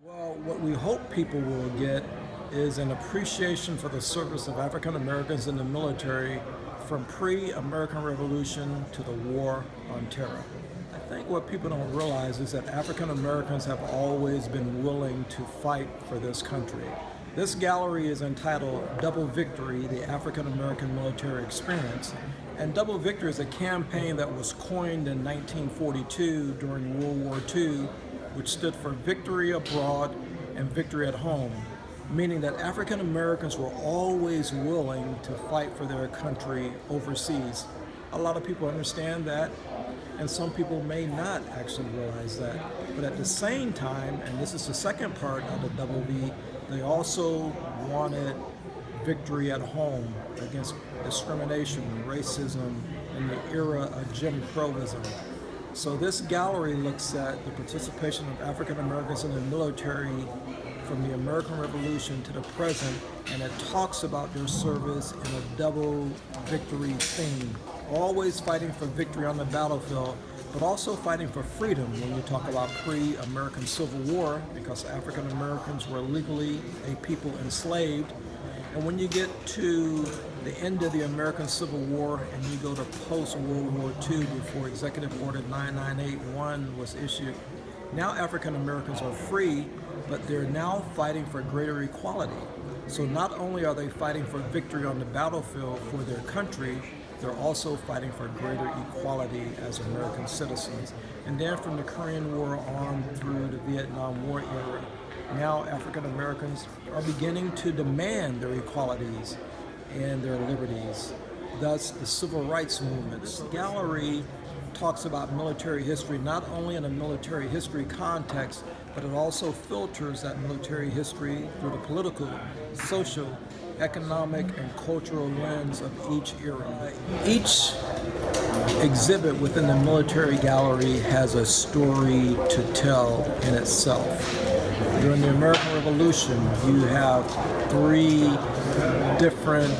Well, what we hope people will get is an appreciation for the service of African Americans in the military from pre-American Revolution to the War on Terror. I think what people don't realize is that African Americans have always been willing to fight for this country. This gallery is entitled Double Victory, the African American Military Experience. And Double Victory is a campaign that was coined in 1942 during World War II, which stood for Victory Abroad and Victory at Home, meaning that African Americans were always willing to fight for their country overseas. A lot of people understand that, and some people may not actually realize that. But at the same time, and this is the second part of the Double V, they also wanted victory at home against discrimination, racism, and the era of Jim Crowism. So this gallery looks at the participation of African Americans in the military from the American Revolution to the present, and it talks about their service in a double victory theme. Always fighting for victory on the battlefield, but also fighting for freedom when you talk about pre-American Civil War, because African Americans were legally a people enslaved. And when you get to the end of the American Civil War and you go to post-World War II, before Executive Order 9981 was issued, now African Americans are free, but they're now fighting for greater equality. So not only are they fighting for victory on the battlefield for their country, they're also fighting for greater equality as American citizens. And then from the Korean War on through the Vietnam War era, now African Americans are beginning to demand their equalities and their liberties. Thus, the civil rights movement. This gallery talks about military history not only in a military history context, but it also filters that military history through the political, social, economic, and cultural lens of each era. Each exhibit within the military gallery has a story to tell in itself. During the American Revolution, you have three different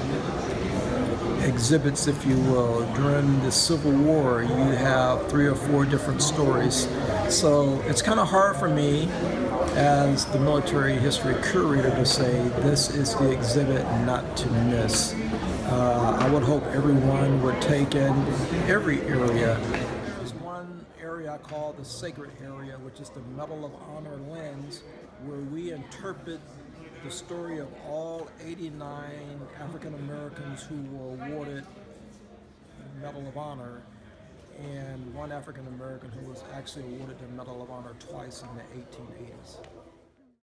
exhibits, if you will. During the Civil War, you have 3 or 4 different stories. So it's kind of hard for me as the military history curator to say this is the exhibit not to miss. I would hope everyone would take in every area. There's one area I call the sacred area, which is the Medal of Honor lens, where we interpret the story of all 89 African Americans who were awarded the Medal of Honor, and one African American who was actually awarded the Medal of Honor twice in the 1880s.